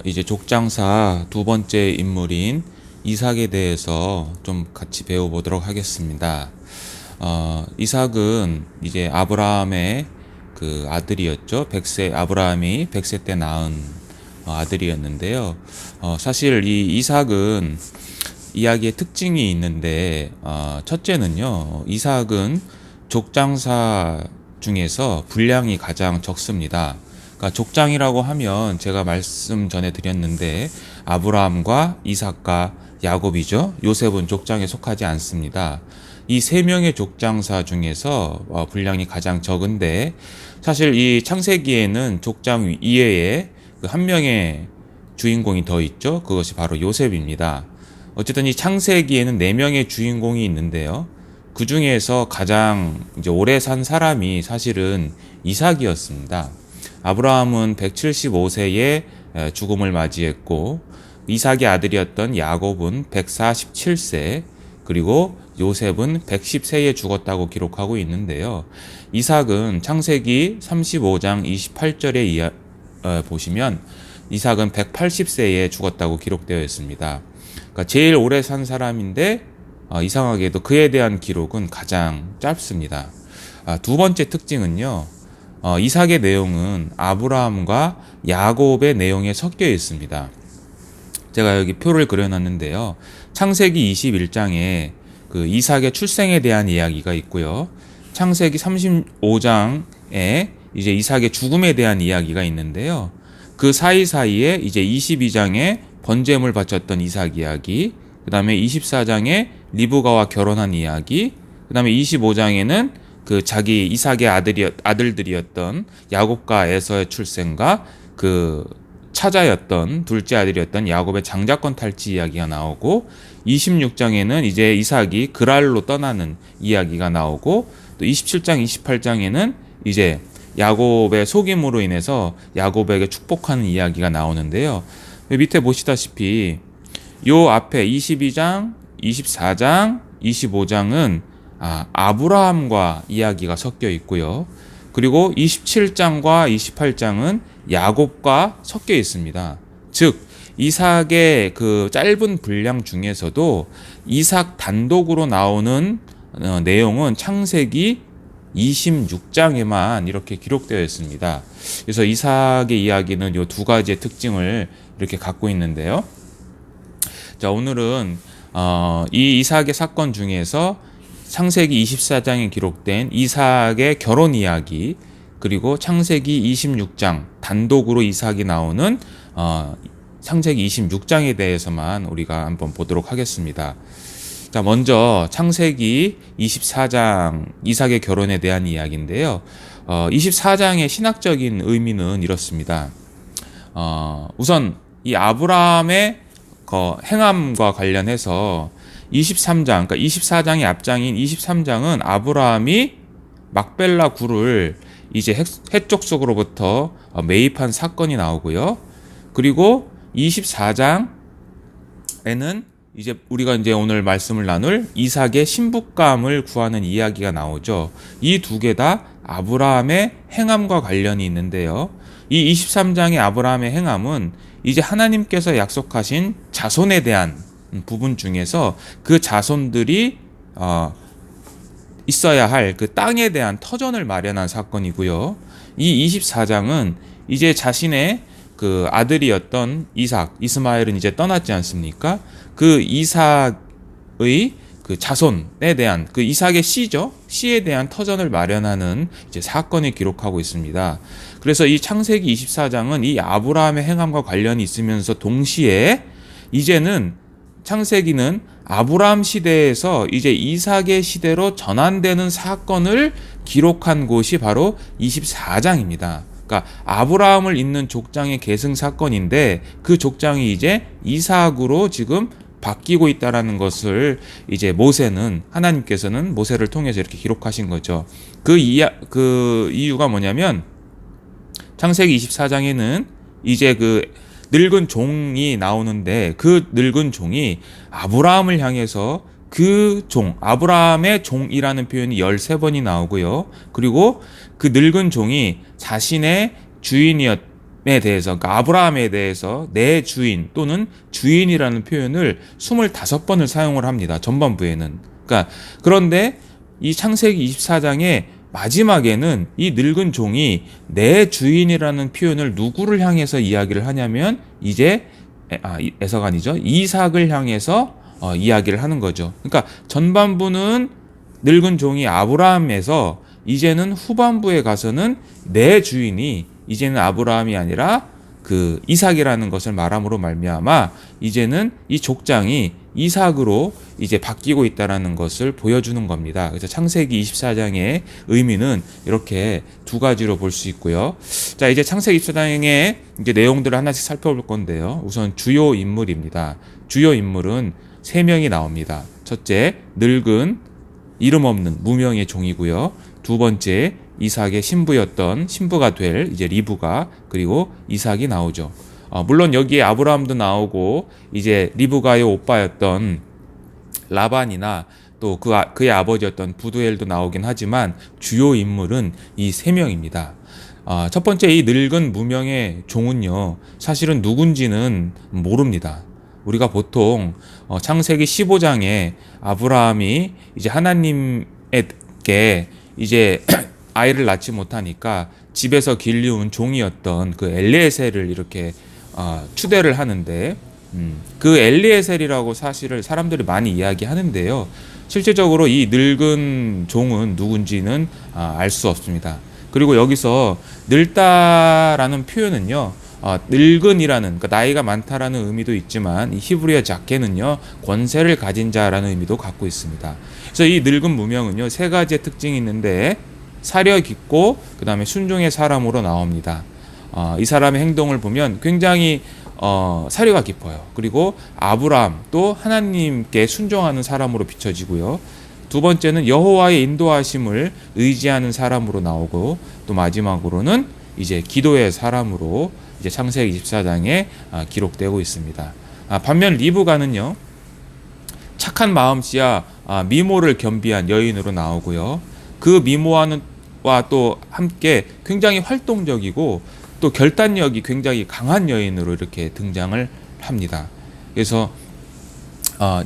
이제 족장사 두 번째 인물인 이삭에 대해서 좀 같이 배워보도록 하겠습니다. 이삭은 이제 아브라함의 그 아들이었죠. 아브라함이 100세 때 낳은 아들이었는데요. 사실 이 이삭은 이야기의 특징이 있는데, 첫째는요, 이삭은 족장사 중에서 분량이 가장 적습니다. 그러니까 족장이라고 하면 제가 말씀 전에 드렸는데 아브라함과 이삭과 야곱이죠. 요셉은 족장에 속하지 않습니다. 이 세 명의 족장사 중에서 분량이 가장 적은데, 사실 이 창세기에는 족장 이외에 그 한 명의 주인공이 더 있죠. 그것이 바로 요셉입니다. 어쨌든 이 창세기에는 네 명의 주인공이 있는데요. 그 중에서 가장 이제 오래 산 사람이 사실은 이삭이었습니다. 아브라함은 175세에 죽음을 맞이했고, 이삭의 아들이었던 야곱은 147세, 그리고 요셉은 110세에 죽었다고 기록하고 있는데요. 이삭은 창세기 35장 28절에 보시면 이삭은 180세에 죽었다고 기록되어 있습니다. 그러니까 제일 오래 산 사람인데, 이상하게도 그에 대한 기록은 가장 짧습니다. 두 번째 특징은요, 이삭의 내용은 아브라함과 야곱의 내용에 섞여 있습니다. 제가 여기 표를 그려놨는데요. 창세기 21장에 그 이삭의 출생에 대한 이야기가 있고요. 창세기 35장에 이제 이삭의 죽음에 대한 이야기가 있는데요. 그 사이사이에 이제 22장에 번제물 바쳤던 이삭 이야기, 그 다음에 24장에 리브가와 결혼한 이야기, 그 다음에 25장에는 그 자기 이삭의 아들들이었던 야곱과 에서의 출생과 그 차자였던 둘째 아들이었던 야곱의 장자권 탈취 이야기가 나오고, 26장에는 이제 이삭이 그랄로 떠나는 이야기가 나오고, 또 27장, 28장에는 이제 야곱의 속임으로 인해서 야곱에게 축복하는 이야기가 나오는데요. 밑에 보시다시피 요 앞에 22장, 24장, 25장은 아브라함과 이야기가 섞여 있고요. 그리고 27장과 28장은 야곱과 섞여 있습니다. 즉, 이삭의 그 짧은 분량 중에서도 이삭 단독으로 나오는 내용은 창세기 26장에만 이렇게 기록되어 있습니다. 그래서 이삭의 이야기는 이 두 가지의 특징을 이렇게 갖고 있는데요. 자, 오늘은 이 이삭의 사건 중에서 창세기 24장에 기록된 이삭의 결혼 이야기, 그리고 창세기 26장 단독으로 이삭이 나오는 창세기 26장에 대해서만 우리가 한번 보도록 하겠습니다. 자, 먼저 창세기 24장 이삭의 결혼에 대한 이야기인데요. 24장의 신학적인 의미는 이렇습니다. 우선 이 아브라함의 행함과 관련해서 23장, 그러니까 24장의 앞장인 23장은 아브라함이 막벨라 굴을 이제 해쪽 속으로부터 매입한 사건이 나오고요. 그리고 24장에는 이제 우리가 이제 오늘 말씀을 나눌 이삭의 신부감을 구하는 이야기가 나오죠. 이 두 개 다 아브라함의 행함과 관련이 있는데요. 이 23장의 아브라함의 행함은 이제 하나님께서 약속하신 자손에 대한 부분 중에서 그 자손들이 있어야 할 그 땅에 대한 터전을 마련한 사건이고요. 이 24장은 이제 자신의 그 아들이었던 이스마엘은 이제 떠났지 않습니까? 그 이삭의 그 자손에 대한 그 이삭의 씨에 대한 터전을 마련하는 이제 사건을 기록하고 있습니다. 그래서 이 창세기 24장은 이 아브라함의 행함과 관련이 있으면서 동시에 이제는 창세기는 아브라함 시대에서 이제 이삭의 시대로 전환되는 사건을 기록한 곳이 바로 24장입니다. 그러니까 아브라함을 잇는 족장의 계승 사건인데, 그 족장이 이제 이삭으로 지금 바뀌고 있다라는 것을 이제 하나님께서는 모세를 통해서 이렇게 기록하신 거죠. 그 이유가 뭐냐면, 창세기 24장에는 이제 그 늙은 종이 나오는데, 그 늙은 종이 아브라함을 향해서 아브라함의 종이라는 표현이 13번이 나오고요. 그리고 그 늙은 종이 자신의 대해서, 그러니까 아브라함에 대해서 내 주인 또는 주인이라는 표현을 25번을 사용을 합니다. 전반부에는. 그러니까 그런데 이 창세기 24장의 마지막에는 이 늙은 종이 내 주인이라는 표현을 누구를 향해서 이야기를 하냐면 이제 에서가 아니죠. 이삭을 향해서 이야기를 하는 거죠. 그러니까 전반부는 늙은 종이 아브라함에서 이제는 후반부에 가서는 내 주인이 이제는 아브라함이 아니라 그 이삭이라는 것을 말함으로 말미암아 이제는 이 족장이 이삭으로 이제 바뀌고 있다라는 것을 보여주는 겁니다. 그래서 창세기 24장의 의미는 이렇게 두 가지로 볼 수 있고요. 자, 이제 창세기 24장의 이제 내용들을 하나씩 살펴볼 건데요. 우선 주요 인물입니다. 주요 인물은 3명이 나옵니다. 첫째, 늙은 이름 없는 무명의 종이고요. 두 번째, 이삭의 신부가 될 이제 리브가, 그리고 이삭이 나오죠. 물론 여기에 아브라함도 나오고 이제 리브가의 오빠였던 라반이나 또 그의 아버지였던 부두엘도 나오긴 하지만 주요 인물은 이 3명입니다. 첫 번째 이 늙은 무명의 종은요, 사실은 누군지는 모릅니다. 우리가 보통 창세기 15장에 아브라함이 이제 하나님에게 이제 아이를 낳지 못하니까 집에서 길리운 종이었던 그 엘리에셀을 이렇게 추대를 하는데, 그 엘리에셀이라고 사실을 사람들이 많이 이야기하는데요. 실제적으로 이 늙은 종은 누군지는 알 수 없습니다. 그리고 여기서 늙다라는 표현은요, 늙은이라는, 그러니까 나이가 많다라는 의미도 있지만 이 히브리어 자케는요, 권세를 가진 자라는 의미도 갖고 있습니다. 그래서 이 늙은 무명은요, 3가지의 특징이 있는데 사려 깊고 그 다음에 순종의 사람으로 나옵니다. 이 사람의 행동을 보면 굉장히 사려가 깊어요. 그리고 아브라함 또 하나님께 순종하는 사람으로 비춰지고요. 두 번째는 여호와의 인도하심을 의지하는 사람으로 나오고, 또 마지막으로는 이제 기도의 사람으로 이제 창세기 24장에 기록되고 있습니다. 반면 리브가는요, 착한 마음씨와 미모를 겸비한 여인으로 나오고요. 그 미모와 또 함께 굉장히 활동적이고 또 결단력이 굉장히 강한 여인으로 이렇게 등장을 합니다. 그래서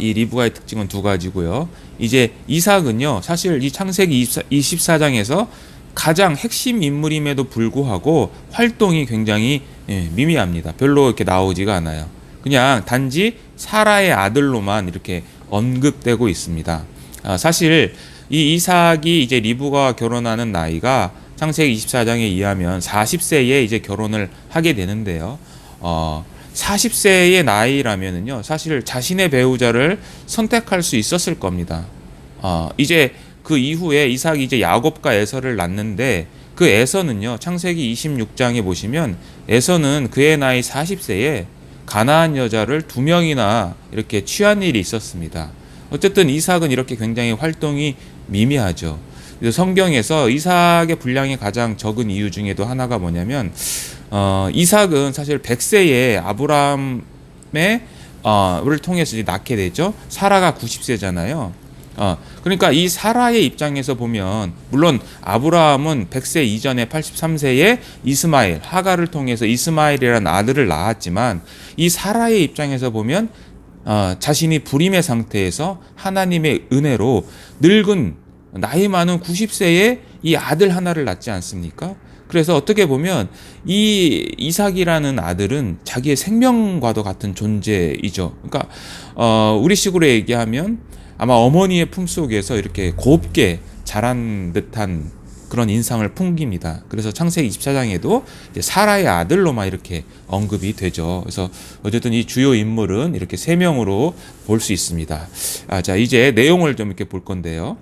이 리브가의 특징은 2가지고요. 이제 이삭은요, 사실 이 창세기 24장에서 가장 핵심 인물임에도 불구하고 활동이 굉장히 미미합니다. 별로 이렇게 나오지가 않아요. 그냥 단지 사라의 아들로만 이렇게 언급되고 있습니다. 사실 이 이삭이 이제 리브가와 결혼하는 나이가 창세기 24장에 의하면 40세에 이제 결혼을 하게 되는데요. 40세의 나이라면은요, 사실 자신의 배우자를 선택할 수 있었을 겁니다. 이제 그 이후에 이삭이 이제 야곱과 에서를 낳는데, 그 에서는요, 창세기 26장에 보시면 에서는 그의 나이 40세에 가나안 여자를 2명이나 이렇게 취한 일이 있었습니다. 어쨌든 이삭은 이렇게 굉장히 활동이 미미하죠. 그래서 성경에서 이삭의 분량이 가장 적은 이유 중에도 하나가 뭐냐면, 이삭은 사실 100세에 아브라함의 를 통해서 이제 낳게 되죠. 사라가 90세잖아요. 그러니까 이 사라의 입장에서 보면, 물론 아브라함은 100세 이전에 83세에 이스마엘, 하가를 통해서 이스마엘이라는 아들을 낳았지만, 이 사라의 입장에서 보면 자신이 불임의 상태에서 하나님의 은혜로 늙은 나이 많은 90세에 이 아들 하나를 낳지 않습니까? 그래서 어떻게 보면 이 이삭이라는 아들은 자기의 생명과도 같은 존재이죠. 그러니까 우리식으로 얘기하면 아마 어머니의 품속에서 이렇게 곱게 자란 듯한 그런 인상을 풍깁니다. 그래서 창세기 24장에도 사라의 아들로만 이렇게 언급이 되죠. 그래서 어쨌든 이 주요 인물은 이렇게 3명으로 볼 수 있습니다. 자, 이제 내용을 좀 이렇게 볼 건데요.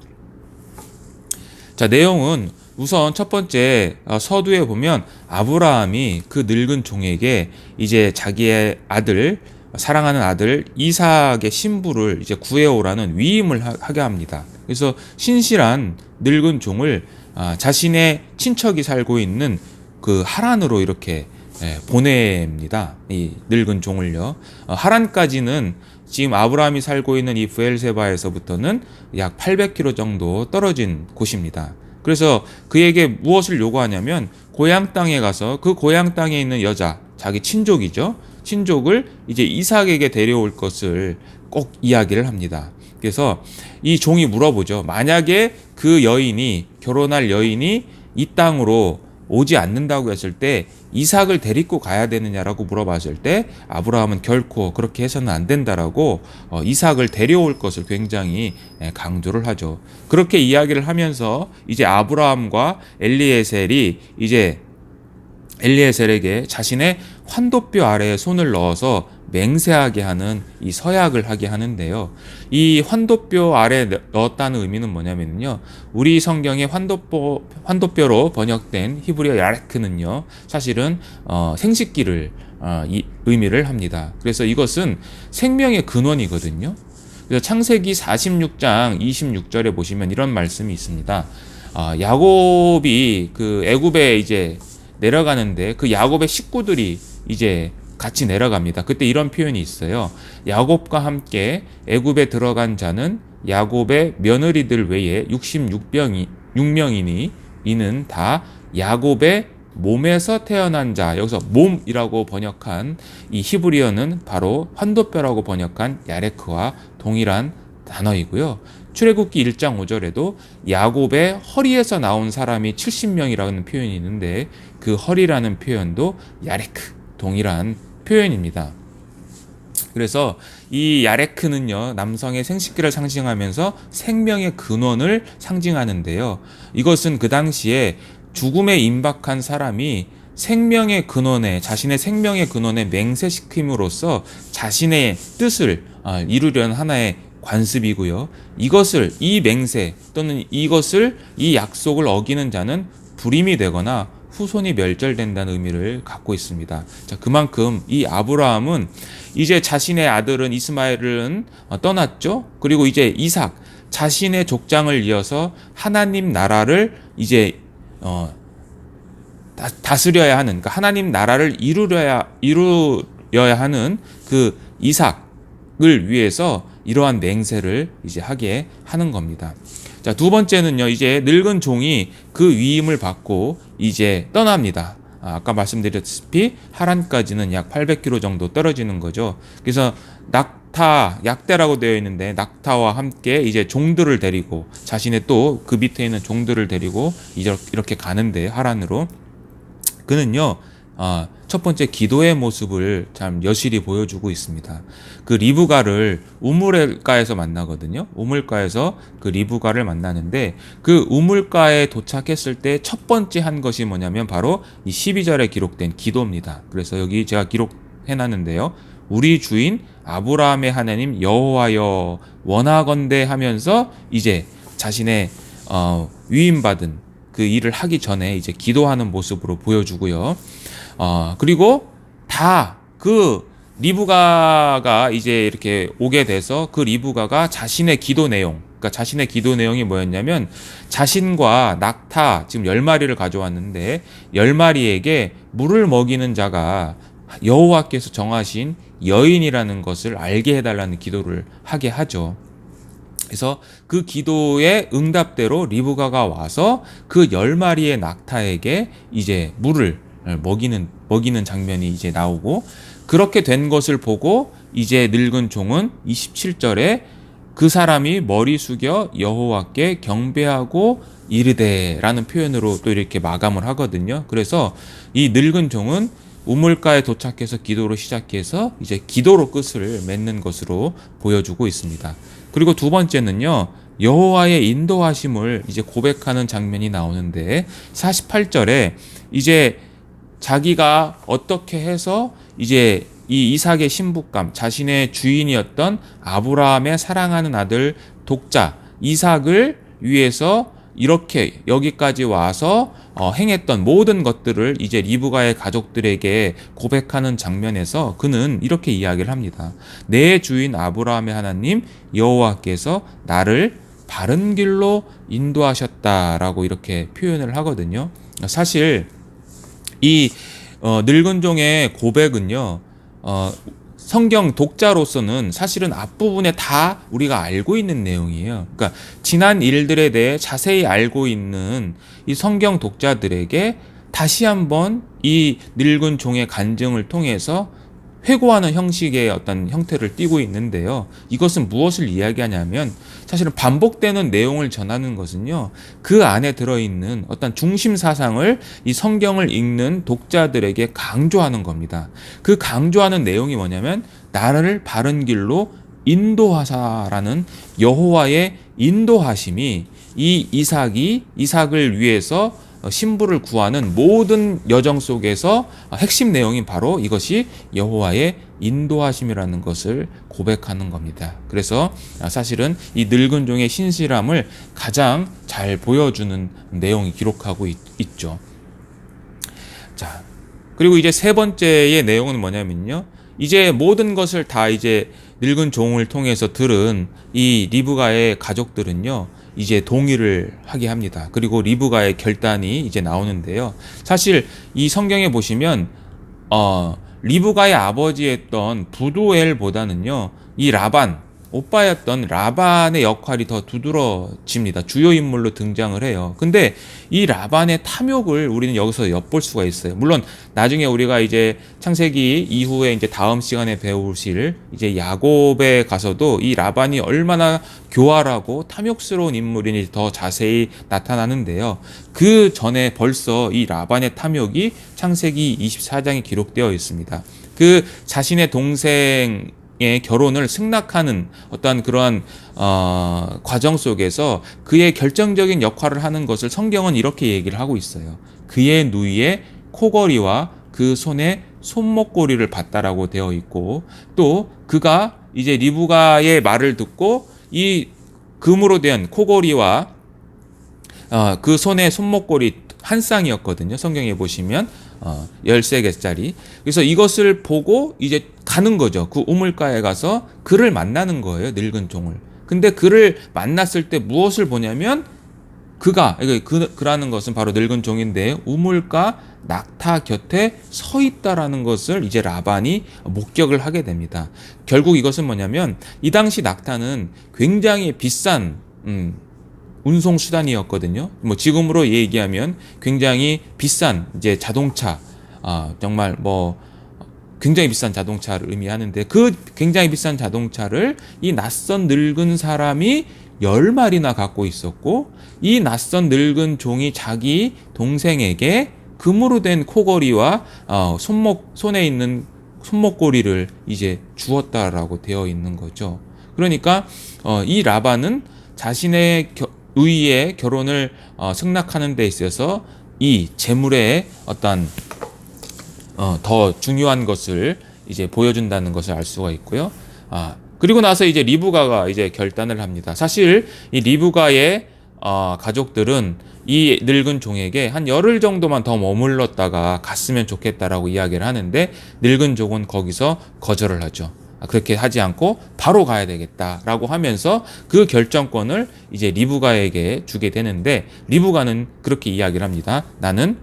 자, 내용은 우선 첫 번째 서두에 보면 아브라함이 그 늙은 종에게 이제 자기의 아들, 사랑하는 아들 이삭의 신부를 이제 구해오라는 위임을 하게 합니다. 그래서 신실한 늙은 종을 자신의 친척이 살고 있는 그 하란으로 이렇게 보냅니다. 이 늙은 종을요. 하란까지는 지금 아브라함이 살고 있는 이 브엘세바에서부터는 약 800km 정도 떨어진 곳입니다. 그래서 그에게 무엇을 요구하냐면 고향 땅에 가서 그 고향 땅에 있는 여자, 자기 친족이죠. 친족을 이제 이삭에게 데려올 것을 꼭 이야기를 합니다. 그래서 이 종이 물어보죠. 만약에 그 여인이, 결혼할 여인이 이 땅으로 오지 않는다고 했을 때 이삭을 데리고 가야 되느냐라고 물어봤을 때 아브라함은 결코 그렇게 해서는 안 된다라고 이삭을 데려올 것을 굉장히 강조를 하죠. 그렇게 이야기를 하면서 이제 아브라함과 엘리에셀이 이제 엘리에셀에게 자신의 환도뼈 아래에 손을 넣어서 맹세하게 하는 이 서약을 하게 하는데요. 이 환도뼈 아래에 넣었다는 의미는 뭐냐면요. 우리 성경의 환도뼈로 번역된 히브리어 야레크는요. 사실은 생식기를 이 의미를 합니다. 그래서 이것은 생명의 근원이거든요. 그래서 창세기 46장 26절에 보시면 이런 말씀이 있습니다. 야곱이 그 애굽에 이제 내려가는데 그 야곱의 식구들이 이제 같이 내려갑니다. 그때 이런 표현이 있어요. 야곱과 함께 애굽에 들어간 자는 야곱의 며느리들 외에 66명이니 이는 다 야곱의 몸에서 태어난 자. 여기서 몸이라고 번역한 이 히브리어는 바로 환도뼈라고 번역한 야레크와 동일한 단어이고요. 출애굽기 1장 5절에도 야곱의 허리에서 나온 사람이 70명이라는 표현이 있는데 그 허리라는 표현도 야레크, 동일한 표현입니다. 그래서 이 야레크는요, 남성의 생식기를 상징하면서 생명의 근원을 상징하는데요. 이것은 그 당시에 죽음에 임박한 사람이 생명의 근원에, 자신의 생명의 근원에 맹세시킴으로써 자신의 뜻을 이루려는 하나의 관습이고요. 이것을, 이 맹세 또는 이 약속을 어기는 자는 불임이 되거나 후손이 멸절된다는 의미를 갖고 있습니다. 자, 그만큼 이 아브라함은 이제 자신의 아들은 이스마엘은 떠났죠. 그리고 이제 이삭, 자신의 족장을 이어서 하나님 나라를 이제 다스려야 하는, 그러니까 하나님 나라를 이루려야 하는 그 이삭을 위해서 이러한 맹세를 이제 하게 하는 겁니다. 자, 두 번째는요, 이제 늙은 종이 그 위임을 받고 이제 떠납니다. 아까 말씀드렸다시피 하란까지는 약 800km 정도 떨어지는 거죠. 그래서 약대라고 되어 있는데 낙타와 함께 이제 종들을 데리고 자신의 또 그 밑에 있는 종들을 데리고 이렇게 가는데 하란으로 그는요, 첫 번째 기도의 모습을 참 여실히 보여주고 있습니다. 그 리브가를 우물가에서 만나거든요. 우물가에서 그 리브가를 만나는데 그 우물가에 도착했을 때 첫 번째 한 것이 뭐냐면 바로 이 12절에 기록된 기도입니다. 그래서 여기 제가 기록해놨는데요. 우리 주인 아브라함의 하나님 여호와여 원하건대 하면서 이제 자신의 위임받은 그 일을 하기 전에 이제 기도하는 모습으로 보여주고요. 그리고 다 그 리브가가 이제 이렇게 오게 돼서 그 리브가가 자신의 기도 내용, 그러니까 자신의 기도 내용이 뭐였냐면 자신과 낙타 지금 10마리를 가져왔는데 10마리에게 물을 먹이는 자가 여호와께서 정하신 여인이라는 것을 알게 해달라는 기도를 하게 하죠. 그래서 그 기도의 응답대로 리브가가 와서 그 10마리의 낙타에게 이제 물을 먹이는 장면이 이제 나오고, 그렇게 된 것을 보고 이제 늙은 종은 27절에 그 사람이 머리 숙여 여호와께 경배하고 이르되라는 표현으로 또 이렇게 마감을 하거든요. 그래서 이 늙은 종은 우물가에 도착해서 기도로 시작해서 이제 기도로 끝을 맺는 것으로 보여주고 있습니다. 그리고 두 번째는요, 여호와의 인도하심을 이제 고백하는 장면이 나오는데 48절에 이제 자기가 어떻게 해서 이제 이 이삭의 신부감, 자신의 주인이었던 아브라함의 사랑하는 아들 독자 이삭을 위해서 이렇게 여기까지 와서 행했던 모든 것들을 이제 리브가의 가족들에게 고백하는 장면에서 그는 이렇게 이야기를 합니다. 내 주인 아브라함의 하나님 여호와께서 나를 바른 길로 인도하셨다라고 이렇게 표현을 하거든요. 사실 이 늙은 종의 고백은요, 성경 독자로서는 사실은 앞부분에 다 우리가 알고 있는 내용이에요. 그러니까 지난 일들에 대해 자세히 알고 있는 이 성경 독자들에게 다시 한번 이 늙은 종의 간증을 통해서 회고하는 형식의 어떤 형태를 띠고 있는데요. 이것은 무엇을 이야기하냐면 사실은 반복되는 내용을 전하는 것은요, 그 안에 들어있는 어떤 중심 사상을 이 성경을 읽는 독자들에게 강조하는 겁니다. 그 강조하는 내용이 뭐냐면 나를 바른 길로 인도하사라는 여호와의 인도하심이 이 이삭을 위해서 신부를 구하는 모든 여정 속에서 핵심 내용이 바로 이것이 여호와의 인도하심이라는 것을 고백하는 겁니다. 그래서 사실은 이 늙은 종의 신실함을 가장 잘 보여주는 내용이 기록하고 있죠. 자, 그리고 이제 세 번째의 내용은 뭐냐면요, 이제 모든 것을 다 이제 늙은 종을 통해서 들은 이 리브가의 가족들은요, 이제 동의를 하게 합니다. 그리고 리브가의 결단이 이제 나오는데요. 사실 이 성경에 보시면 리브가의 아버지였던 부두엘보다는요, 이 오빠였던 라반의 역할이 더 두드러집니다. 주요 인물로 등장을 해요. 근데 이 라반의 탐욕을 우리는 여기서 엿볼 수가 있어요. 물론 나중에 우리가 이제 창세기 이후에 이제 다음 시간에 배우실 이제 야곱에 가서도 이 라반이 얼마나 교활하고 탐욕스러운 인물인지 더 자세히 나타나는데요. 그 전에 벌써 이 라반의 탐욕이 창세기 24장에 기록되어 있습니다. 그 자신의 동생의 결혼을 승낙하는 어떤 그러한 과정 속에서 그의 결정적인 역할을 하는 것을 성경은 이렇게 얘기를 하고 있어요. 그의 누이의 코걸이와 그 손에 손목고리를 봤다라고 되어 있고, 또 그가 이제 리브가의 말을 듣고 이 금으로 된 코걸이와 그 손의 손목고리 한 쌍이었거든요. 성경에 보시면 13개짜리. 그래서 이것을 보고 이제 가는 거죠. 그 우물가에 가서 그를 만나는 거예요. 늙은 종을. 근데 그를 만났을 때 무엇을 보냐면 그라는 것은 바로 늙은 종인데 우물가 낙타 곁에 서 있다라는 것을 이제 라반이 목격을 하게 됩니다. 결국 이것은 뭐냐면 이 당시 낙타는 굉장히 비싼 운송 수단이었거든요. 뭐 지금으로 얘기하면 굉장히 비싼 이제 자동차, 정말 뭐 굉장히 비싼 자동차를 의미하는데, 그 굉장히 비싼 자동차를 이 낯선 늙은 사람이 10마리나 갖고 있었고, 이 낯선 늙은 종이 자기 동생에게 금으로 된 코걸이와 손에 있는 손목고리를 이제 주었다라고 되어 있는 거죠. 그러니까 이 라반은 자신의 누이의 결혼을 승낙하는 데 있어서 이 재물의 어떤 더 중요한 것을 이제 보여준다는 것을 알 수가 있고요. 그리고 나서 이제 리브가가 이제 결단을 합니다. 사실 이 리브가의 가족들은 이 늙은 종에게 한 열흘 정도만 더 머물렀다가 갔으면 좋겠다라고 이야기를 하는데, 늙은 종은 거기서 거절을 하죠. 그렇게 하지 않고 바로 가야 되겠다라고 하면서 그 결정권을 이제 리브가에게 주게 되는데, 리브가는 그렇게 이야기를 합니다. 나는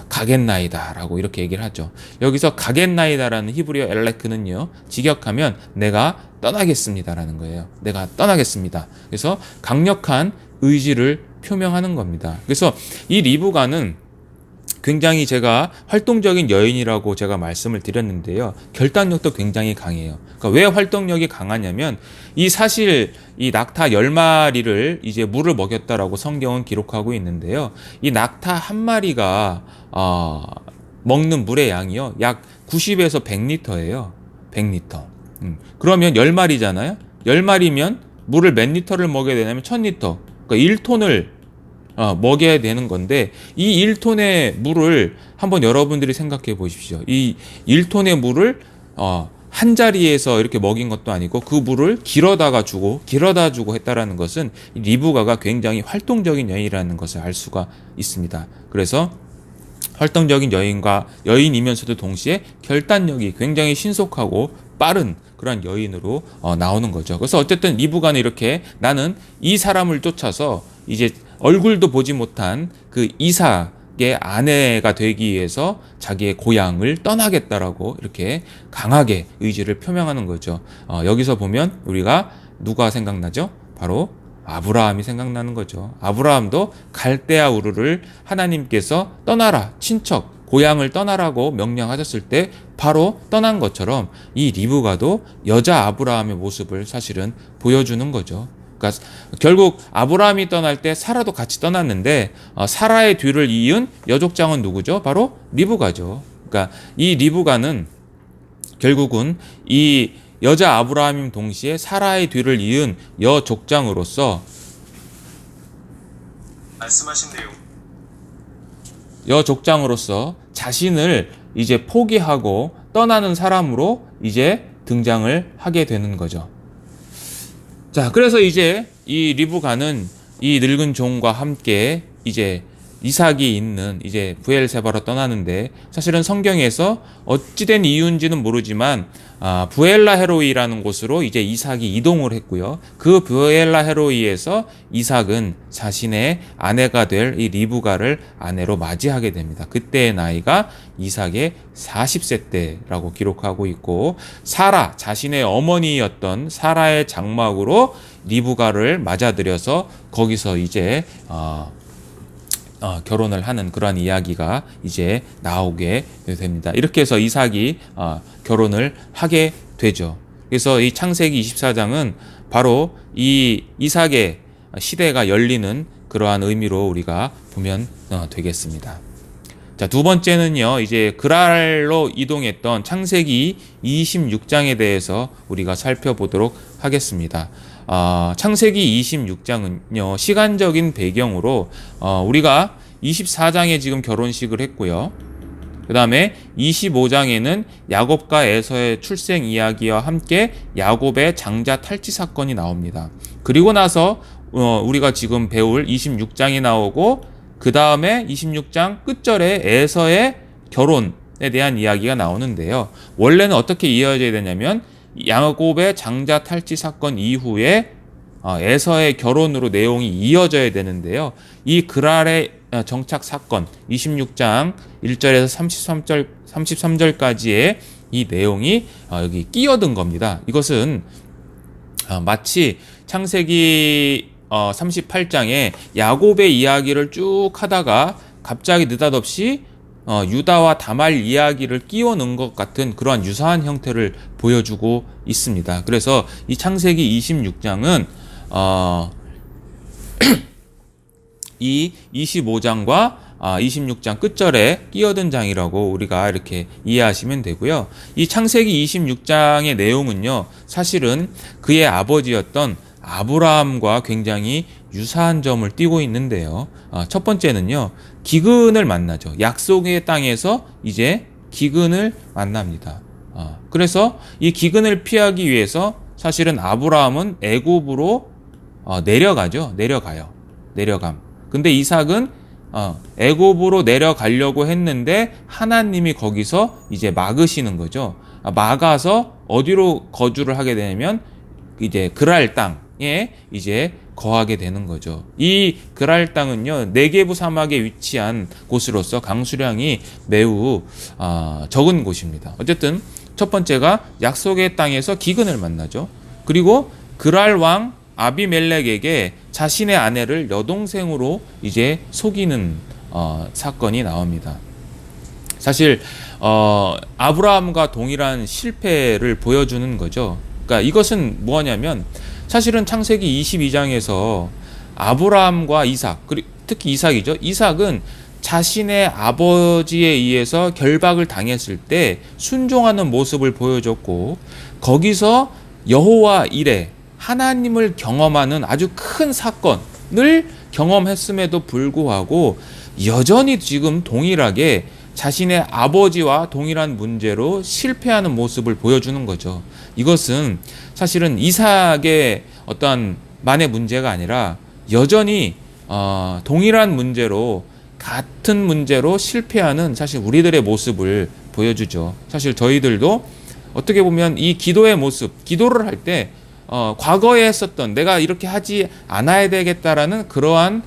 가겠나이다 라고 이렇게 얘기를 하죠. 여기서 가겠나이다라는 히브리어 엘레크는요, 직역하면 내가 떠나겠습니다 라는 거예요. 내가 떠나겠습니다. 그래서 강력한 의지를 표명하는 겁니다. 그래서 이 리브가는 굉장히 제가 활동적인 여인이라고 제가 말씀을 드렸는데요. 결단력도 굉장히 강해요. 그러니까 왜 활동력이 강하냐면, 사실 이 낙타 10마리를 이제 물을 먹였다라고 성경은 기록하고 있는데요. 이 낙타 한 마리가 먹는 물의 양이요, 약 90에서 100리터예요. 100리터. 그러면 10마리잖아요. 10마리면 물을 몇 리터를 먹여야 되냐면 1000리터. 그러니까 1톤을 먹여야 되는 건데, 이 1톤의 물을 한번 여러분들이 생각해 보십시오. 이 1톤의 물을 한 자리에서 이렇게 먹인 것도 아니고 그 물을 길어다 주고 했다라는 것은 리브가가 굉장히 활동적인 여인이라는 것을 알 수가 있습니다. 그래서 활동적인 여인이면서도 동시에 결단력이 굉장히 신속하고 빠른 그런 여인으로 나오는 거죠. 그래서 어쨌든 리브가는 이렇게, 나는 이 사람을 쫓아서 이제 얼굴도 보지 못한 그 이삭 이삭의 아내가 되기 위해서 자기의 고향을 떠나겠다라고 이렇게 강하게 의지를 표명하는 거죠. 여기서 보면 우리가 누가 생각나죠? 바로 아브라함이 생각나는 거죠. 아브라함도 갈대아 우르를 하나님께서 떠나라, 친척, 고향을 떠나라고 명령하셨을 때 바로 떠난 것처럼 이 리브가도 여자 아브라함의 모습을 사실은 보여주는 거죠. 그러니까 결국 아브라함이 떠날 때 사라도 같이 떠났는데 사라의 뒤를 이은 여족장은 누구죠? 바로 리브가죠. 그러니까 이 리브가는 결국은 이 여자 아브라함임 동시에 사라의 뒤를 이은 여족장으로서 말씀하신 내용 여족장으로서 자신을 이제 포기하고 떠나는 사람으로 이제 등장을 하게 되는 거죠. 자, 그래서 이제 이 리브가는 이 늙은 종과 함께 이제 이삭이 있는 이제 브엘세바로 떠나는데, 사실은 성경에서 어찌된 이유인지는 모르지만 부엘라 헤로이라는 곳으로 이제 이삭이 이동을 했고요. 그 부엘라 헤로이에서 이삭은 자신의 아내가 될 이 리브가를 아내로 맞이하게 됩니다. 그때의 나이가 이삭의 40세 때라고 기록하고 있고, 사라, 자신의 어머니였던 사라의 장막으로 리브가를 맞아들여서 거기서 이제 결혼을 하는 그러한 이야기가 이제 나오게 됩니다. 이렇게 해서 이삭이 결혼을 하게 되죠. 그래서 이 창세기 24장은 바로 이 이삭의 시대가 열리는 그러한 의미로 우리가 보면 되겠습니다. 자, 두 번째는요, 이제 그랄로 이동했던 창세기 26장에 대해서 우리가 살펴보도록 하겠습니다. 창세기 26장은요, 시간적인 배경으로 우리가 24장에 지금 결혼식을 했고요. 그 다음에 25장에는 야곱과 에서의 출생 이야기와 함께 야곱의 장자 탈취 사건이 나옵니다. 그리고 나서 우리가 지금 배울 26장이 나오고, 그 다음에 26장 끝절에 에서의 결혼에 대한 이야기가 나오는데요. 원래는 어떻게 이어져야 되냐면, 야곱의 장자 탈취 사건 이후에 에서의 결혼으로 내용이 이어져야 되는데요. 이 그랄의 정착 사건 26장 1절에서 33절까지의 이 내용이 여기 끼어든 겁니다. 이것은 마치 창세기 38장에 야곱의 이야기를 쭉 하다가 갑자기 느닷없이 유다와 다말 이야기를 끼워 넣은 것 같은 그러한 유사한 형태를 보여주고 있습니다. 그래서 이 창세기 26장은 이 25장과 26장 끝절에 끼어든 장이라고 우리가 이렇게 이해하시면 되고요. 이 창세기 26장의 내용은요, 사실은 그의 아버지였던 아브라함과 굉장히 유사한 점을 띠고 있는데요. 첫 번째는요, 기근을 만나죠. 약속의 땅에서 이제 기근을 만납니다. 그래서 이 기근을 피하기 위해서 사실은 아브라함은 애굽으로 내려가요. 근데 이삭은 애굽으로 내려가려고 했는데 하나님이 거기서 이제 막으시는 거죠. 막아서 어디로 거주를 하게 되냐면 이제 그랄 땅에 이제 거하게 되는 거죠. 이 그랄 땅은요, 네게부 사막에 위치한 곳으로서 강수량이 매우 적은 곳입니다. 어쨌든 첫 번째가 약속의 땅에서 기근을 만나죠. 그리고 그랄 왕 아비멜렉에게 자신의 아내를 여동생으로 이제 속이는 사건이 나옵니다. 사실 아브라함과 동일한 실패를 보여주는 거죠. 그러니까 이것은 뭐냐면, 사실은 창세기 22장에서 아브라함과 이삭, 특히 이삭이죠. 이삭은 자신의 아버지에 의해서 결박을 당했을 때 순종하는 모습을 보여줬고, 거기서 여호와 이레, 하나님을 경험하는 아주 큰 사건을 경험했음에도 불구하고 여전히 지금 동일하게 자신의 아버지와 동일한 문제로 실패하는 모습을 보여주는 거죠. 이것은 사실은 이삭의 어떠한 만의 문제가 아니라 여전히 동일한 문제로, 같은 문제로 실패하는 사실 우리들의 모습을 보여주죠. 사실 저희들도 어떻게 보면 이 기도의 모습, 기도를 할 때 과거에 했었던, 내가 이렇게 하지 않아야 되겠다라는 그러한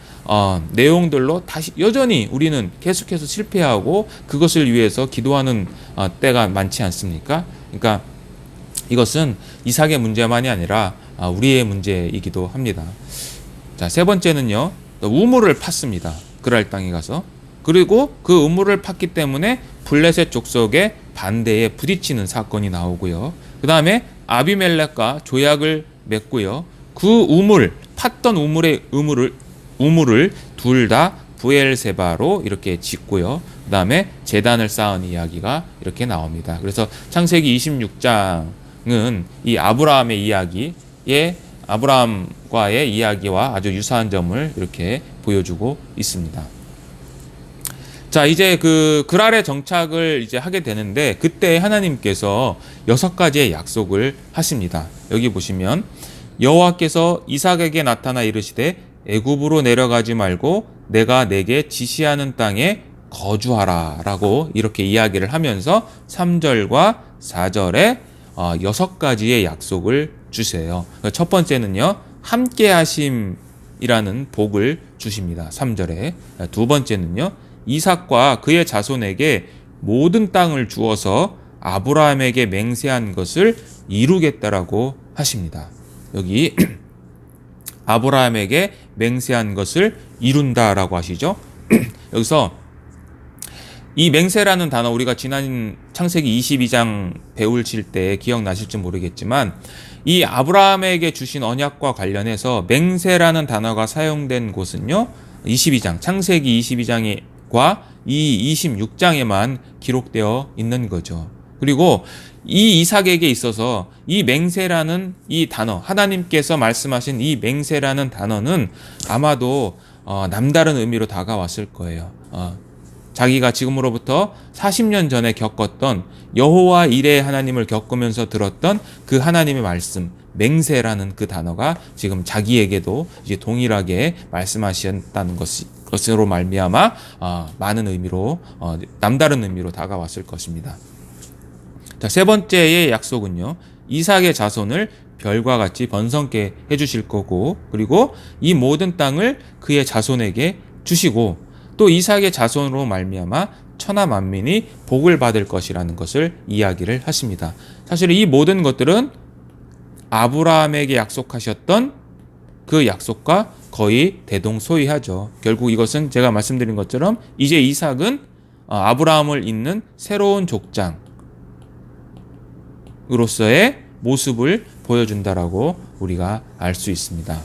내용들로 다시 여전히 우리는 계속해서 실패하고 그것을 위해서 기도하는 때가 많지 않습니까? 그러니까 이것은 이삭의 문제만이 아니라 우리의 문제이기도 합니다. 자, 세 번째는요. 우물을 팠습니다. 그랄 땅에 가서. 그리고 그 우물을 팠기 때문에 블레셋 족속의 반대에 부딪히는 사건이 나오고요. 그 다음에 아비멜렉과 조약을 맺고요. 그 팠던 우물을 둘 다 브엘세바로 이렇게 짓고요. 그 다음에 제단을 쌓은 이야기가 이렇게 나옵니다. 그래서 창세기 26장은 이 아브라함의 이야기에 아브라함과의 이야기와 아주 유사한 점을 이렇게 보여주고 있습니다. 자, 이제 그랄에 정착을 이제 하게 되는데 그때 하나님께서 6가지의 약속을 하십니다. 여기 보시면 여호와께서 이삭에게 나타나 이르시되 애굽으로 내려가지 말고 내가 내게 지시하는 땅에 거주하라 라고 이렇게 이야기를 하면서 3절과 4절에 6가지의 약속을 주세요. 첫 번째는요, 함께 하심이라는 복을 주십니다. 3절에. 두 번째는요, 이삭과 그의 자손에게 모든 땅을 주어서 아브라함에게 맹세한 것을 이루겠다라고 하십니다. 여기 아브라함에게 맹세한 것을 이룬다라고 하시죠. 여기서 이 맹세라는 단어 우리가 지난 창세기 22장 배우실 때 기억나실지 모르겠지만 이 아브라함에게 주신 언약과 관련해서 맹세라는 단어가 사용된 곳은요 22장 창세기 22장과 이 26장에만 기록되어 있는 거죠. 그리고 이 이삭에게 있어서 이 맹세라는 이 단어, 하나님께서 말씀하신 이 맹세라는 단어는 아마도 남다른 의미로 다가왔을 거예요. 자기가 지금으로부터 40년 전에 겪었던 여호와 이레 하나님을 겪으면서 들었던 그 하나님의 말씀, 맹세라는 그 단어가 지금 자기에게도 이제 동일하게 말씀하셨다는 것으로 말미암아 많은 의미로 남다른 의미로 다가왔을 것입니다. 자, 세 번째의 약속은요, 이삭의 자손을 별과 같이 번성케 해주실 거고, 그리고 이 모든 땅을 그의 자손에게 주시고, 또 이삭의 자손으로 말미암아 천하 만민이 복을 받을 것이라는 것을 이야기를 하십니다. 사실 이 모든 것들은 아브라함에게 약속하셨던 그 약속과 거의 대동소이하죠. 결국 이것은 제가 말씀드린 것처럼 이제 이삭은 아브라함을 잇는 새로운 족장으로서의 모습을 보여준다라고 우리가 알 수 있습니다.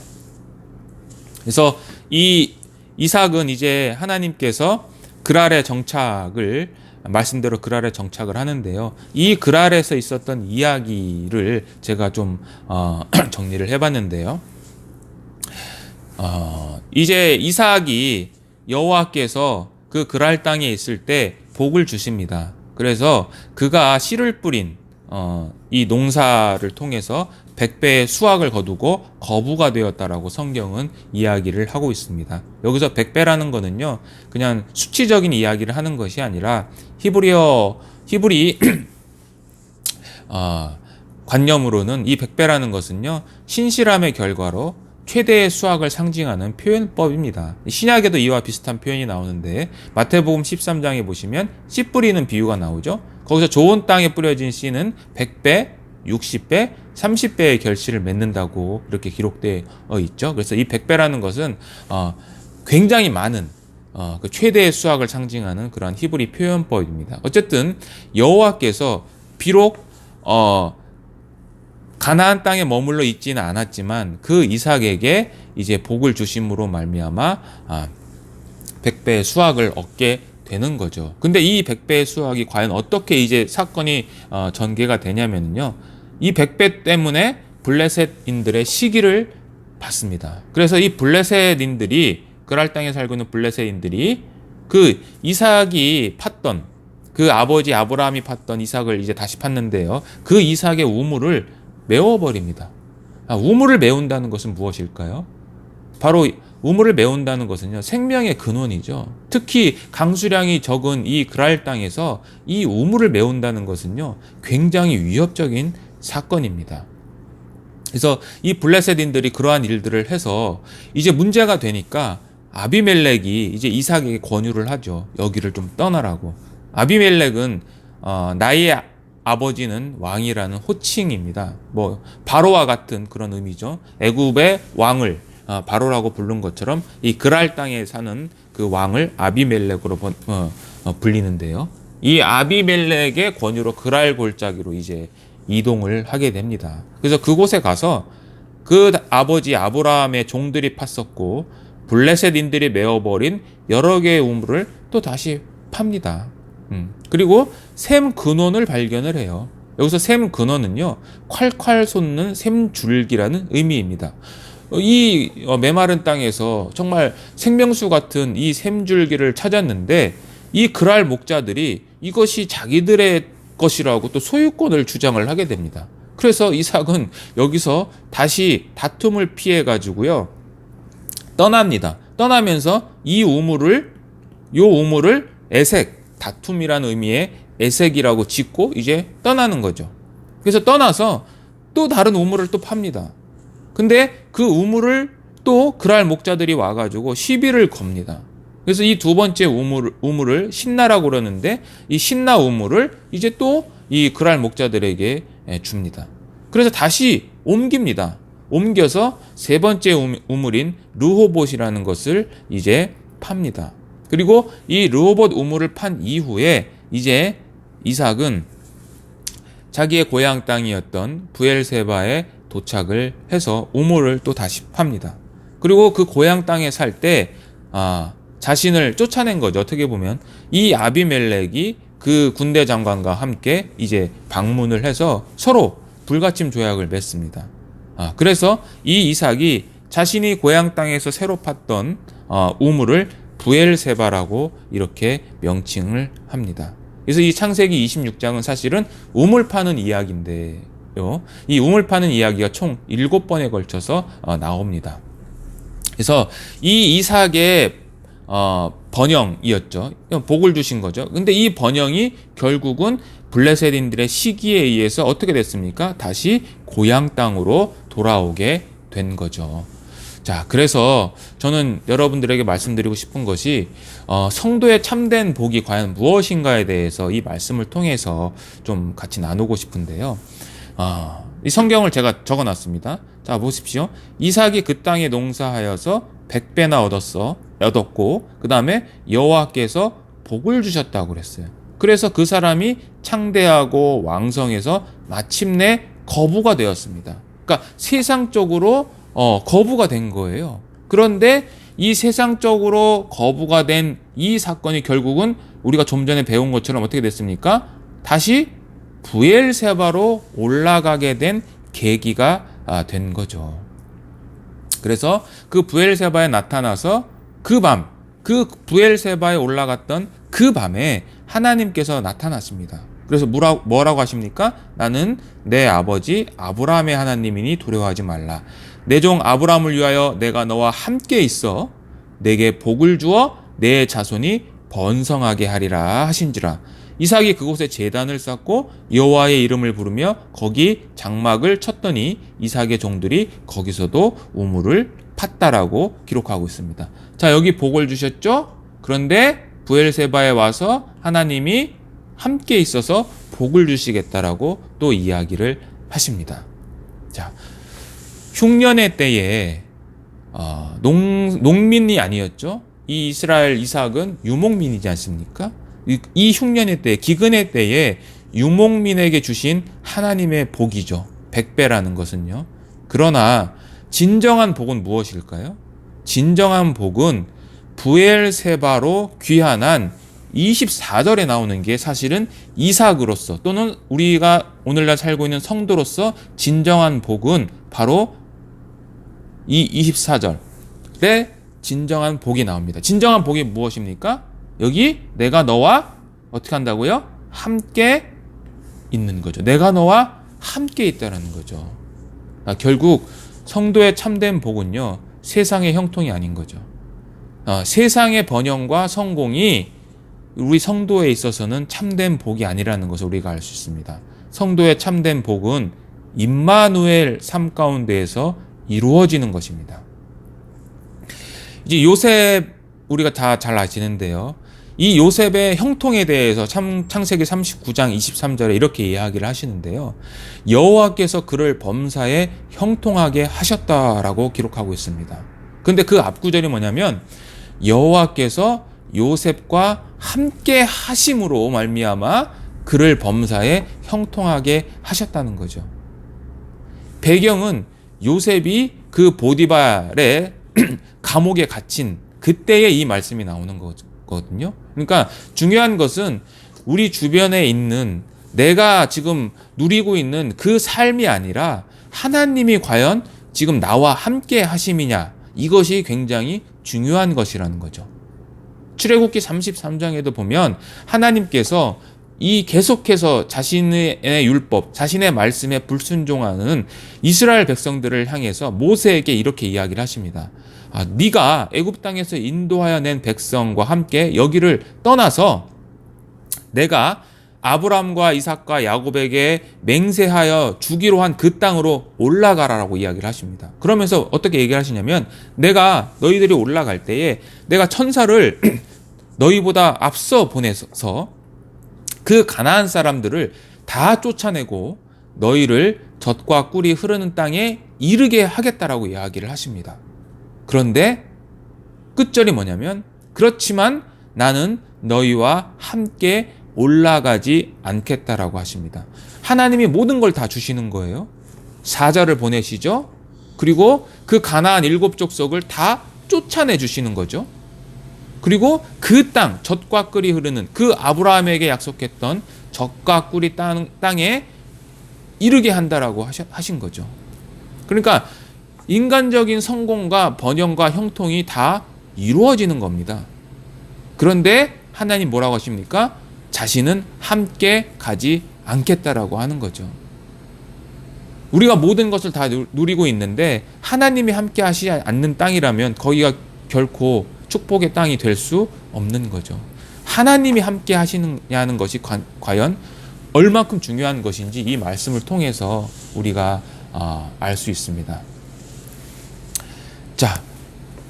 그래서 이 이삭은 이제 하나님께서 그랄의 정착을 말씀대로 그랄에 정착을 하는데요. 이 그랄에서 있었던 이야기를 제가 좀 정리를 해봤는데요. 이제 이삭이 여호와께서 그 그랄 땅에 있을 때 복을 주십니다. 그래서 그가 씨를 뿌린 이 농사를 통해서 100배의 수확을 거두고 거부가 되었다라고 성경은 이야기를 하고 있습니다. 여기서 100배라는 거는요, 그냥 수치적인 이야기를 하는 것이 아니라 히브리 관념으로는 이 100배라는 것은요, 신실함의 결과로 최대의 수확을 상징하는 표현법입니다. 신약에도 이와 비슷한 표현이 나오는데 마태복음 13장에 보시면 씨 뿌리는 비유가 나오죠. 거기서 좋은 땅에 뿌려진 씨는 100배, 60배, 30배의 결실을 맺는다고 이렇게 기록되어 있죠. 그래서 이 100배라는 것은 굉장히 많은 그 최대의 수확을 상징하는 그러한 히브리 표현법입니다. 어쨌든 여호와께서 비록 가나안 땅에 머물러 있지는 않았지만 그 이삭에게 이제 복을 주심으로 말미암아 100배의 수확을 얻게 되는 거죠. 근데 이 100배의 수확이 과연 어떻게 이제 사건이 전개가 되냐면요, 이 100배 때문에 블레셋인들의 시기를 받습니다. 그래서 이 블레셋인들이 그랄 땅에 살고 있는 블레셋인들이 그 이삭이 팠던 그 아버지 아브라함이 팠던 이삭을 이제 다시 팠는데요, 그 이삭의 우물을 메워버립니다. 우물을 메운다는 것은 무엇일까요? 바로 우물을 메운다는 것은요, 생명의 근원이죠. 특히 강수량이 적은 이 그랄 땅에서 이 우물을 메운다는 것은요, 굉장히 위협적인 사건입니다. 그래서 이 블레셋인들이 그러한 일들을 해서 이제 문제가 되니까 아비멜렉이 이제 이삭에게 권유를 하죠. 여기를 좀 떠나라고. 아비멜렉은 나의 아버지는 왕이라는 호칭입니다. 뭐 바로와 같은 그런 의미죠. 애굽의 왕을 바로라고 부른 것처럼 이 그랄 땅에 사는 그 왕을 아비멜렉으로 불리는데요. 이 아비멜렉의 권유로 그랄 골짜기로 이제 이동을 하게 됩니다. 그래서 그곳에 가서 그 아버지 아브라함의 종들이 팠었고 블레셋인들이 메어버린 여러 개의 우물을 또 다시 팝니다. 그리고 샘 근원을 발견을 해요. 여기서 샘 근원은요, 콸콸 솟는 샘줄기라는 의미입니다. 이 메마른 땅에서 정말 생명수 같은 이 샘줄기를 찾았는데 이 그랄 목자들이 이것이 자기들의 것이라고 또 소유권을 주장을 하게 됩니다. 그래서 이삭은 여기서 다시 다툼을 피해 가지고요 떠납니다. 떠나면서 요 우물을 에색, 다툼이라는 의미의 에색이라고 짓고 이제 떠나는 거죠. 그래서 떠나서 또 다른 우물을 또 팝니다. 근데 그 우물을 또 그랄 목자들이 와가지고 시비를 겁니다. 그래서 이 두 번째 우물을 신나라고 그러는데 이 신나 우물을 이제 또 이 그랄 목자들에게 줍니다. 그래서 다시 옮깁니다. 옮겨서 세 번째 우물인 르호봇이라는 것을 이제 팝니다. 그리고 이 르호봇 우물을 판 이후에 이제 이삭은 자기의 고향 땅이었던 브엘세바에 도착을 해서 우물을 또 다시 팝니다. 그리고 그 고향 땅에 살 때 자신을 쫓아낸 거죠. 어떻게 보면 이 아비멜렉이 그 군대 장관과 함께 이제 방문을 해서 서로 불가침 조약을 맺습니다. 그래서 이 이삭이 자신이 고향 땅에서 새로 팠던 우물을 브엘세바라고 이렇게 명칭을 합니다. 그래서 이 창세기 26장은 사실은 우물 파는 이야기인데요. 이 우물 파는 이야기가 총 7번에 걸쳐서 나옵니다. 그래서 이 이삭의 번영이었죠. 복을 주신 거죠. 근데 이 번영이 결국은 블레셋인들의 시기에 의해서 어떻게 됐습니까? 다시 고향 땅으로 돌아오게 된 거죠. 자, 그래서 저는 여러분들에게 말씀드리고 싶은 것이 성도의 참된 복이 과연 무엇인가에 대해서 이 말씀을 통해서 좀 같이 나누고 싶은데요. 이 성경을 제가 적어놨습니다. 자, 보십시오. 이삭이 그 땅에 농사하여서 100배나 얻었고 그 다음에 여호와께서 복을 주셨다고 그랬어요. 그래서 그 사람이 창대하고 왕성해서 마침내 거부가 되었습니다. 그러니까 세상적으로 거부가 된 거예요. 그런데 이 세상적으로 거부가 된 이 사건이 결국은 우리가 좀 전에 배운 것처럼 어떻게 됐습니까? 다시 브엘세바로 올라가게 된 계기가 된 거죠. 그래서 그 브엘세바에 나타나서 그 브엘세바에 올라갔던 그 밤에 하나님께서 나타났습니다. 그래서 뭐라고 하십니까? 나는 내 아버지 아브라함의 하나님이니 두려워하지 말라. 내 종 아브라함을 위하여 내가 너와 함께 있어 내게 복을 주어 내 자손이 번성하게 하리라 하신지라. 이삭이 그곳에 제단을 쌓고 여호와의 이름을 부르며 거기 장막을 쳤더니 이삭의 종들이 거기서도 우물을 팠다라고 기록하고 있습니다. 자, 여기 복을 주셨죠? 그런데 브엘세바에 와서 하나님이 함께 있어서 복을 주시겠다라고 또 이야기를 하십니다. 자, 흉년의 때에 농민이 아니었죠. 이 이스라엘 이삭은 유목민이지 않습니까? 이 흉년의 때, 기근의 때에 유목민에게 주신 하나님의 복이죠. 100배라는 것은요. 그러나 진정한 복은 무엇일까요? 진정한 복은 브엘세바로 귀환한 24절에 나오는 게 사실은 이삭으로서 또는 우리가 오늘날 살고 있는 성도로서 진정한 복은 바로 이 24절에 진정한 복이 나옵니다. 진정한 복이 무엇입니까? 여기 내가 너와 어떻게 한다고요? 함께 있는 거죠. 내가 너와 함께 있다라는 거죠. 결국 성도의 참된 복은요, 세상의 형통이 아닌 거죠. 세상의 번영과 성공이 우리 성도에 있어서는 참된 복이 아니라는 것을 우리가 알 수 있습니다. 성도의 참된 복은 임마누엘 삶 가운데에서 이루어지는 것입니다. 이제 요셉 우리가 다 잘 아시는데요. 이 요셉의 형통에 대해서 창세기 39장 23절에 이렇게 이야기를 하시는데요. 여호와께서 그를 범사에 형통하게 하셨다라고 기록하고 있습니다. 근데 그 앞구절이 뭐냐면 여호와께서 요셉과 함께 하심으로 말미암아 그를 범사에 형통하게 하셨다는 거죠. 배경은 요셉이 그 보디발의 감옥에 갇힌 그때의 이 말씀이 나오는 거거든요. 그러니까 중요한 것은 우리 주변에 있는 내가 지금 누리고 있는 그 삶이 아니라 하나님이 과연 지금 나와 함께 하심이냐, 이것이 굉장히 중요한 것이라는 거죠. 출애굽기 33장에도 보면 하나님께서 이 계속해서 자신의 율법, 자신의 말씀에 불순종하는 이스라엘 백성들을 향해서 모세에게 이렇게 이야기를 하십니다. 네가 애굽 땅에서 인도하여 낸 백성과 함께 여기를 떠나서 내가 아브람과 이삭과 야곱에게 맹세하여 주기로 한 그 땅으로 올라가라라고 이야기를 하십니다. 그러면서 어떻게 얘기를 하시냐면 내가 너희들이 올라갈 때에 내가 천사를 너희보다 앞서 보내서 그 가나안 사람들을 다 쫓아내고 너희를 젖과 꿀이 흐르는 땅에 이르게 하겠다라고 이야기를 하십니다. 그런데 끝절이 뭐냐면 그렇지만 나는 너희와 함께 올라가지 않겠다라고 하십니다. 하나님이 모든 걸 다 주시는 거예요. 사자를 보내시죠. 그리고 그 가나안 7족속을 다 쫓아내 주시는 거죠. 그리고 그 땅, 젖과 꿀이 흐르는 그 아브라함에게 약속했던 젖과 꿀이 땅에 이르게 한다라고 하신 거죠. 그러니까 인간적인 성공과 번영과 형통이 다 이루어지는 겁니다. 그런데 하나님 뭐라고 하십니까? 자신은 함께 가지 않겠다라고 하는 거죠. 우리가 모든 것을 다 누리고 있는데 하나님이 함께 하시지 않는 땅이라면 거기가 결코 축복의 땅이 될 수 없는 거죠. 하나님이 함께 하시느냐는 것이 과연 얼마큼 중요한 것인지 이 말씀을 통해서 우리가 알 수 있습니다. 자,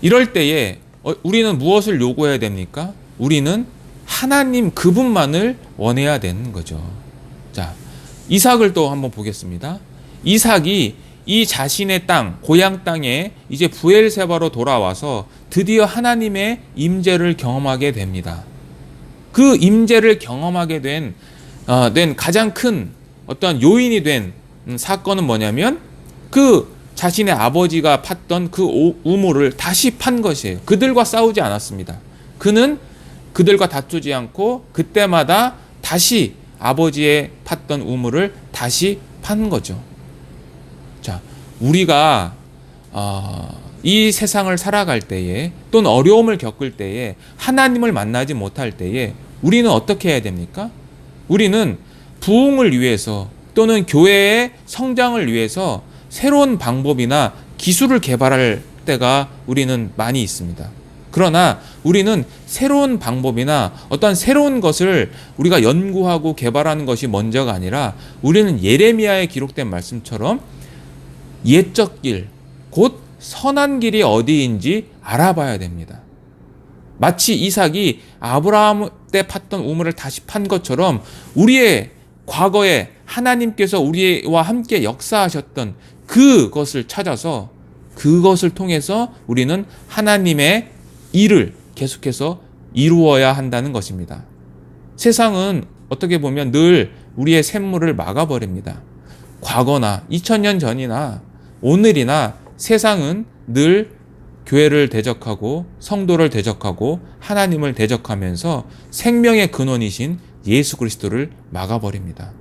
이럴 때에 우리는 무엇을 요구해야 됩니까? 우리는 하나님 그분만을 원해야 되는 거죠. 자, 이삭을 또 한번 보겠습니다. 이삭이 이 자신의 땅, 고향 땅에 이제 브엘세바로 돌아와서 드디어 하나님의 임재를 경험하게 됩니다. 그 임재를 경험하게 된 가장 큰 어떤 요인이 된 사건은 뭐냐면 그 자신의 아버지가 팠던 그 우물을 다시 판 것이에요. 그들과 싸우지 않았습니다. 그는 그들과 다투지 않고 그때마다 다시 아버지의 팠던 우물을 다시 판 거죠. 자, 우리가 이 세상을 살아갈 때에 또는 어려움을 겪을 때에 하나님을 만나지 못할 때에 우리는 어떻게 해야 됩니까? 우리는 부흥을 위해서 또는 교회의 성장을 위해서 새로운 방법이나 기술을 개발할 때가 우리는 많이 있습니다. 그러나 우리는 새로운 방법이나 어떤 새로운 것을 우리가 연구하고 개발하는 것이 먼저가 아니라 우리는 예레미야에 기록된 말씀처럼 옛적 길, 곧 선한 길이 어디인지 알아봐야 됩니다. 마치 이삭이 아브라함 때 팠던 우물을 다시 판 것처럼 우리의 과거에 하나님께서 우리와 함께 역사하셨던 그것을 찾아서 그것을 통해서 우리는 하나님의 일을 계속해서 이루어야 한다는 것입니다. 세상은 어떻게 보면 늘 우리의 샘물을 막아버립니다. 과거나 2000년 전이나 오늘이나 세상은 늘 교회를 대적하고 성도를 대적하고 하나님을 대적하면서 생명의 근원이신 예수 그리스도를 막아버립니다.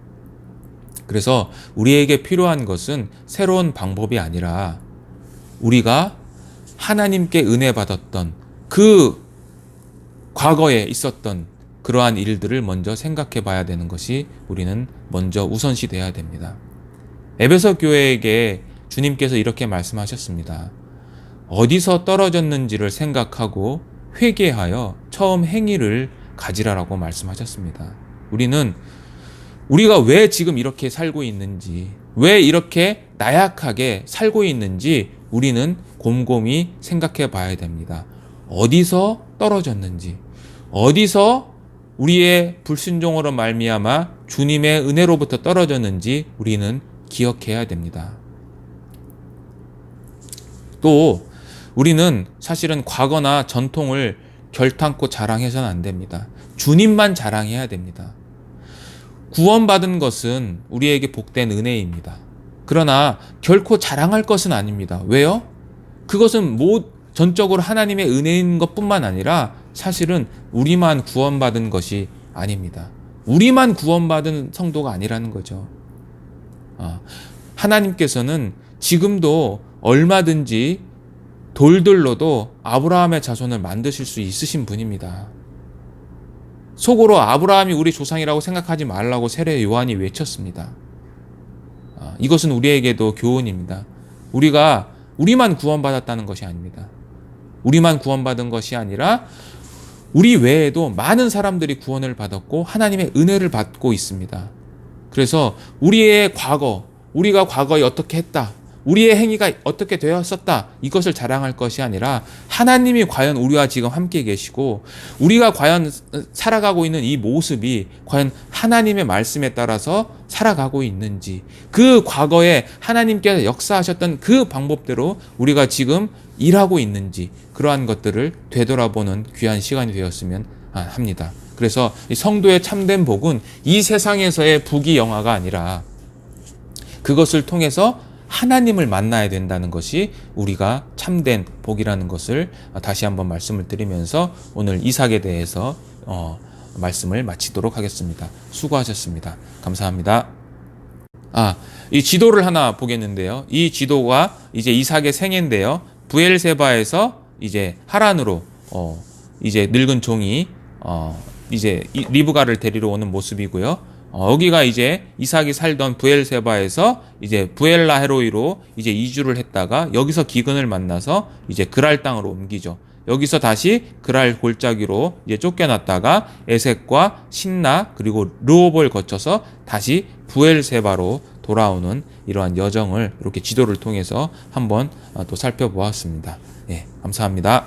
그래서 우리에게 필요한 것은 새로운 방법이 아니라 우리가 하나님께 은혜 받았던 그 과거에 있었던 그러한 일들을 먼저 생각해 봐야 되는 것이 우리는 먼저 우선시 돼야 됩니다. 에베소 교회에게 주님께서 이렇게 말씀하셨습니다. 어디서 떨어졌는지를 생각하고 회개하여 처음 행위를 가지라라고 말씀하셨습니다. 우리가 왜 지금 이렇게 살고 있는지, 왜 이렇게 나약하게 살고 있는지 우리는 곰곰이 생각해 봐야 됩니다. 어디서 떨어졌는지, 어디서 우리의 불순종으로 말미암아 주님의 은혜로부터 떨어졌는지 우리는 기억해야 됩니다. 또 우리는 사실은 과거나 전통을 결탄코 자랑해서는 안 됩니다. 주님만 자랑해야 됩니다. 구원받은 것은 우리에게 복된 은혜입니다. 그러나 결코 자랑할 것은 아닙니다. 왜요? 그것은 전적으로 하나님의 은혜인 것뿐만 아니라 사실은 우리만 구원받은 것이 아닙니다. 우리만 구원받은 성도가 아니라는 거죠. 하나님께서는 지금도 얼마든지 돌들로도 아브라함의 자손을 만드실 수 있으신 분입니다. 속으로 아브라함이 우리 조상이라고 생각하지 말라고 세례 요한이 외쳤습니다. 이것은 우리에게도 교훈입니다. 우리만 구원받았다는 것이 아닙니다. 우리만 구원받은 것이 아니라 우리 외에도 많은 사람들이 구원을 받았고 하나님의 은혜를 받고 있습니다. 그래서 우리의 과거, 우리가 과거에 어떻게 했다, 우리의 행위가 어떻게 되었었다, 이것을 자랑할 것이 아니라 하나님이 과연 우리와 지금 함께 계시고 우리가 과연 살아가고 있는 이 모습이 과연 하나님의 말씀에 따라서 살아가고 있는지, 그 과거에 하나님께서 역사하셨던 그 방법대로 우리가 지금 일하고 있는지, 그러한 것들을 되돌아보는 귀한 시간이 되었으면 합니다. 그래서 이 성도의 참된 복은 이 세상에서의 부귀영화가 아니라 그것을 통해서 하나님을 만나야 된다는 것이 우리가 참된 복이라는 것을 다시 한번 말씀을 드리면서 오늘 이삭에 대해서 말씀을 마치도록 하겠습니다. 수고하셨습니다. 감사합니다. 이 지도를 하나 보겠는데요. 이 지도가 이제 이삭의 생애인데요. 부엘세바에서 이제 하란으로 이제 늙은 종이 이제 리브가를 데리러 오는 모습이고요. 여기가 이제 이삭이 살던 부엘세바에서 이제 부엘라헤로이로 이제 이주를 했다가 여기서 기근을 만나서 이제 그랄 땅으로 옮기죠. 여기서 다시 그랄 골짜기로 이제 쫓겨났다가 에색과 신나 그리고 르홉을 거쳐서 다시 부엘세바로 돌아오는 이러한 여정을 이렇게 지도를 통해서 한번 또 살펴보았습니다. 예, 감사합니다.